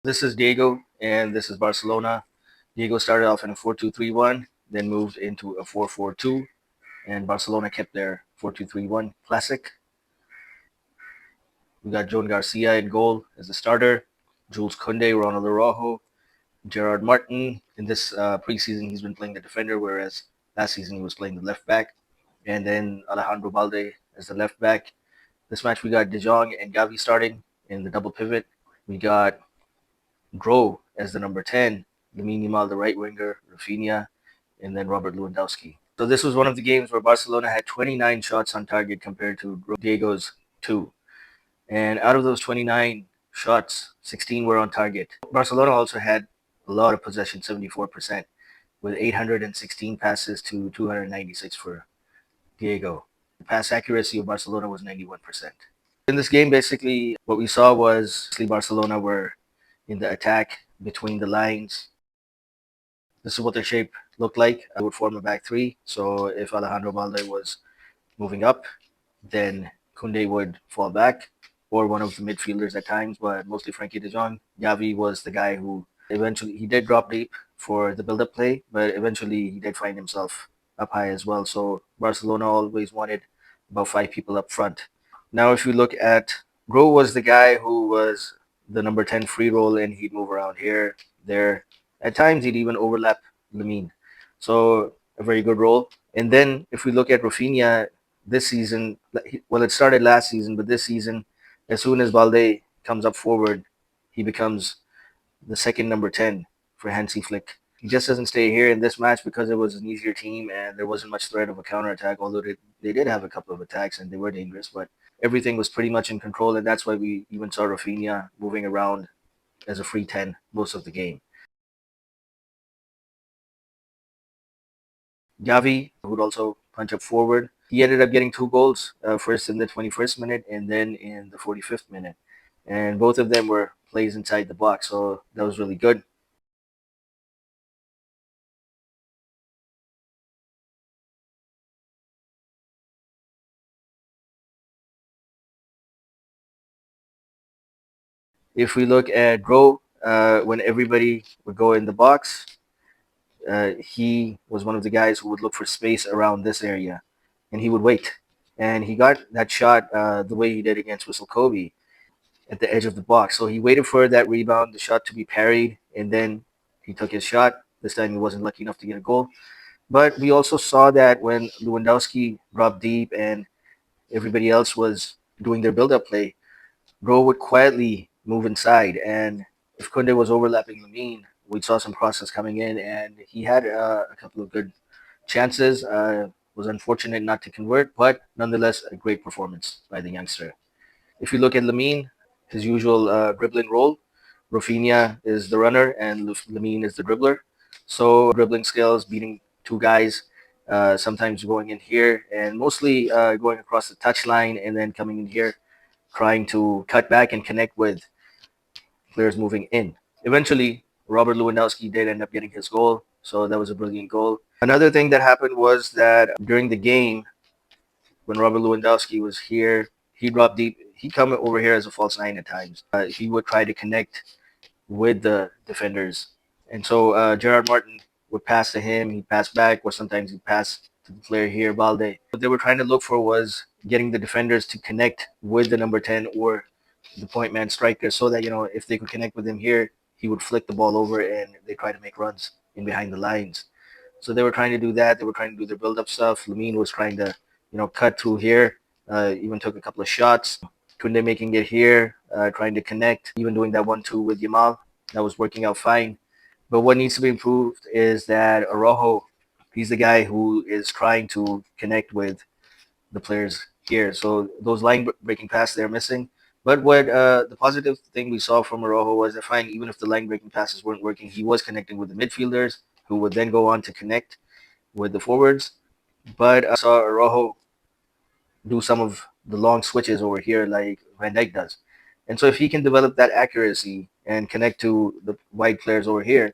This is Diego, and this is Barcelona. Diego started off in a 4-2-3-1, then moved into a 4-4-2, and Barcelona kept their 4-2-3-1 classic. We got Joan Garcia in goal as the starter, Jules Koundé, Ronald Araujo, Gerard Martin. In this preseason, he's been playing the defender, whereas last season he was playing the left back. And then Alejandro Balde as the left back. This match we got De Jong and Gavi starting in the double pivot. We got Grow as the number 10, Lamine Yamal the right winger, Rafinha, and then Robert Lewandowski. So this was one of the games where Barcelona had 29 shots on target compared to Diego's 2. And out of those 29 shots, 16 were on target. Barcelona also had a lot of possession, 74%, with 816 passes to 296 for Diego. The pass accuracy of Barcelona was 91%. In this game, basically, what we saw was Barcelona were in the attack between the lines. This is what their shape looked like. I would form a back three. So if Alejandro Balde was moving up, then Koundé would fall back, or one of the midfielders at times, but mostly Frankie de Jong. Gavi was the guy who eventually he did drop deep for the build-up play, but eventually he did find himself up high as well. So Barcelona always wanted about 5 people up front. Now, if you look at Gro was the guy who was the number 10 free roll, and he'd move around here, there. At times, he'd even overlap Lamine. So a very good role. And then if we look at Rafinha this season, well, it started last season, but this season, as soon as Balde comes up forward, he becomes the second number 10 for Hansi Flick. He just doesn't stay here in this match because it was an easier team and there wasn't much threat of a counterattack, although they did have a couple of attacks and they were dangerous, but everything was pretty much in control, and that's why we even saw Rafinha moving around as a free 10 most of the game. Gavi would also punch up forward. He ended up getting 2 goals, first in the 21st minute and then in the 45th minute. And both of them were plays inside the box, so that was really good. If we look at Grow, when everybody would go in the box, he was one of the guys who would look for space around this area, and he would wait. And he got that shot the way he did against Whistle Kobe at the edge of the box. So he waited for that rebound, the shot to be parried, and then he took his shot. This time he wasn't lucky enough to get a goal. But we also saw that when Lewandowski dropped deep and everybody else was doing their build-up play, Bro would quietly move inside. And if Kunde was overlapping Lamine, we saw some crosses coming in, and he had a couple of good chances. Was unfortunate not to convert, but nonetheless, a great performance by the youngster. If you look at Lamine, his usual dribbling role, Rafinha is the runner and Lamine is the dribbler. So dribbling skills, beating 2 guys, sometimes going in here and mostly going across the touchline and then coming in here, trying to cut back and connect with players moving in. Eventually, Robert Lewandowski did end up getting his goal, so that was a brilliant goal. Another thing that happened was that during the game, when Robert Lewandowski was here, he dropped deep. He'd come over here as a false nine at times. He would try to connect with the defenders. And so Gerard Martin would pass to him, he'd pass back, or sometimes he'd pass to the player here, Balde. What they were trying to look for was getting the defenders to connect with the number 10 or the point man striker so that, if they could connect with him here, he would flick the ball over and they try to make runs in behind the lines. So they were trying to do that. They were trying to do their build-up stuff. Lamine was trying to, cut through here. Even took a couple of shots. Kunde making it here, trying to connect, even doing that 1-2 with Yamal. That was working out fine. But what needs to be improved is that Araujo, he's the guy who is trying to connect with the players here. So those line breaking passes they're missing. But what the positive thing we saw from Araujo was that fine, even if the line breaking passes weren't working, he was connecting with the midfielders who would then go on to connect with the forwards. But I saw Araujo do some of the long switches over here like Van Dijk does. And so if he can develop that accuracy and connect to the wide players over here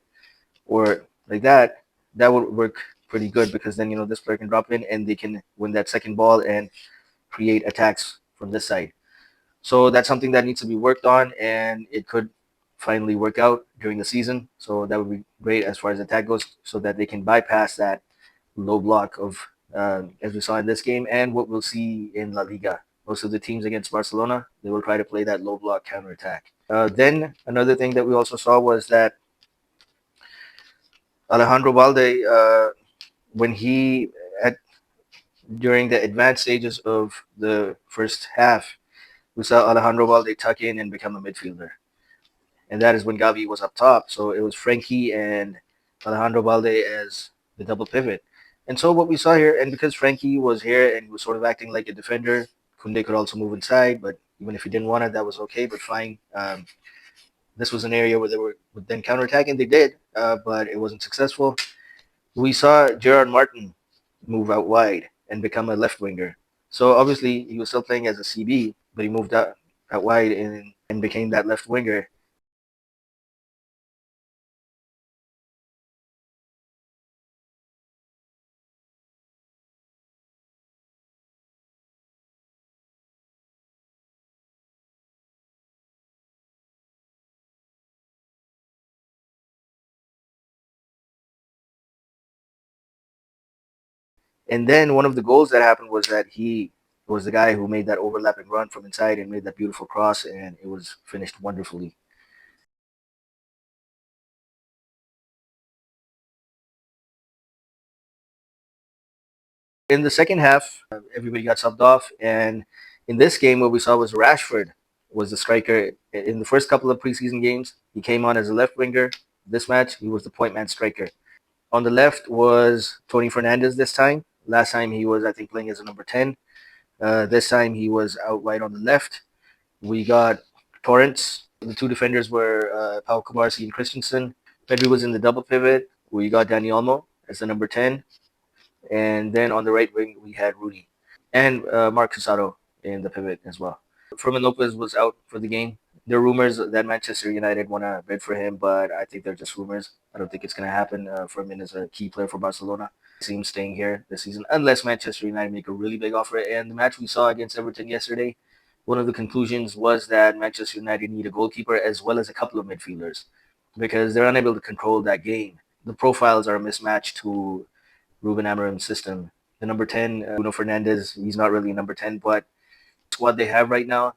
or like that, that would work pretty good because then, this player can drop in and they can win that second ball and create attacks from this side. So that's something that needs to be worked on, and it could finally work out during the season. So that would be great as far as attack goes, so that they can bypass that low block of as we saw in this game and what we'll see in La Liga. Most of the teams against Barcelona, they will try to play that low block counter attack. Then another thing that we also saw was that Alejandro Balde, when he at during the advanced stages of the first half, we saw Alejandro Balde tuck in and become a midfielder, and that is when Gavi was up top. So it was Frankie and Alejandro Balde as the double pivot. And so what we saw here, and because Frankie was here and he was sort of acting like a defender, Kunde could also move inside, but even if he didn't want it, that was okay, but fine. This was an area where they were would then counterattack, and they did, but it wasn't successful. We saw Gerard Martin move out wide and become a left winger. So obviously he was still playing as a CB, but he moved out wide and became that left winger. And then one of the goals that happened was that he was the guy who made that overlapping run from inside and made that beautiful cross, and it was finished wonderfully. In the second half, everybody got subbed off, and in this game, what we saw was Rashford was the striker. In the first couple of preseason games, he came on as a left winger. This match, he was the point man striker. On the left was Tony Fernandez this time. Last time he was, I think, playing as a number 10. This time he was out wide on the left. We got Torrance. The two defenders were Pau Kubarsi and Christensen. Pedri was in the double pivot. We got Dani Olmo as the number 10. And then on the right wing, we had Rooney and Mark Casado in the pivot as well. Fermin Lopez was out for the game. There are rumors that Manchester United want to bid for him, but I think they're just rumors. I don't think it's going to happen. Fermin is a key player for Barcelona. I see him staying here this season, unless Manchester United make a really big offer. And the match we saw against Everton yesterday, one of the conclusions was that Manchester United need a goalkeeper as well as a couple of midfielders because they're unable to control that game. The profiles are a mismatch to Ruben Amorim's system. The number 10, Bruno Fernandez, he's not really a number 10, but squad they have right now,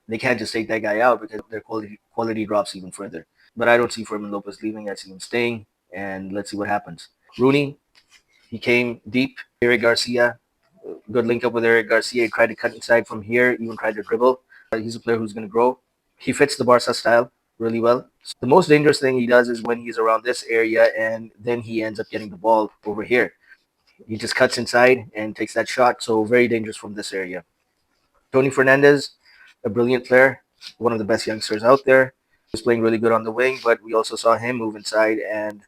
they can't just take that guy out because their quality drops even further. But I don't see Fermin Lopez leaving. I see him staying, and let's see what happens. Rooney, he came deep. Eric Garcia, good link up with Eric Garcia. He tried to cut inside from here, even tried to dribble. He's a player who's going to grow. He fits the Barca style really well. The most dangerous thing he does is when he's around this area and then he ends up getting the ball over here. He just cuts inside and takes that shot. So very dangerous from this area. Tony Fernandez, a brilliant player, one of the best youngsters out there. He was playing really good on the wing, but we also saw him move inside. And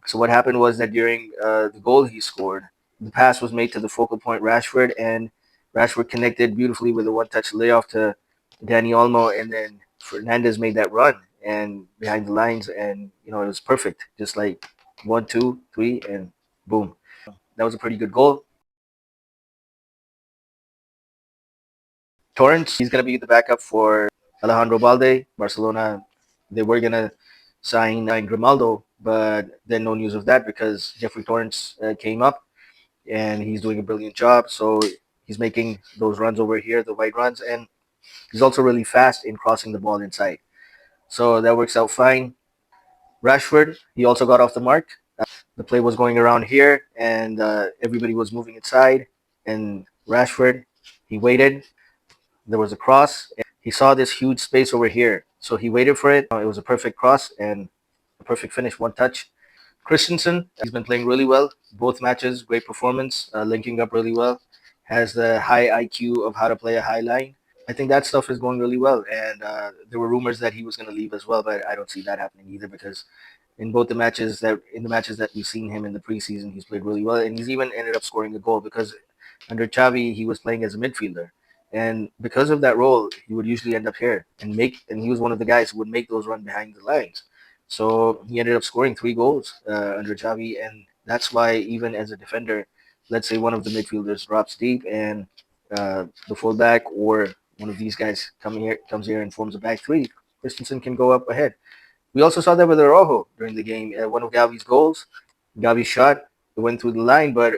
so what happened was that during the goal he scored, the pass was made to the focal point Rashford, and Rashford connected beautifully with a one-touch layoff to Dani Olmo, and then Fernandez made that run and behind the lines, and it was perfect, just like one, two, three, and boom. That was a pretty good goal. Torrance, he's going to be the backup for Alejandro Balde. Barcelona, they were going to sign Grimaldo, but then no news of that because Jeffrey Torrance came up and he's doing a brilliant job. So he's making those runs over here, the wide runs, and he's also really fast in crossing the ball inside. So that works out fine. Rashford, he also got off the mark. The play was going around here, and everybody was moving inside. And Rashford, he waited. There was a cross. He saw this huge space over here, so he waited for it. It was a perfect cross and a perfect finish, one touch. Christensen, he's been playing really well. Both matches, great performance, linking up really well. Has the high IQ of how to play a high line. I think that stuff is going really well. And there were rumors that he was going to leave as well, but I don't see that happening either because in the matches that we've seen him in the preseason, he's played really well, and he's even ended up scoring a goal because under Xavi he was playing as a midfielder, and because of that role, he would usually end up here and he was one of the guys who would make those run behind the lines. So he ended up scoring 3 goals under Xavi, and that's why even as a defender, let's say one of the midfielders drops deep and the fullback or one of these guys comes here and forms a back three. Christensen can go up ahead. We also saw that with Araujo during the game. One of Gavi's goals, Gavi shot, it went through the line, but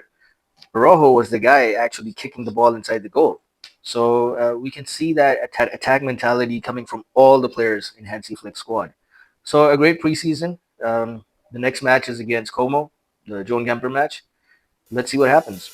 Araujo was the guy actually kicking the ball inside the goal. So we can see that attack mentality coming from all the players in Hansi Flick's squad. So a great preseason. The next match is against Como, the Joan Gamper match. Let's see what happens.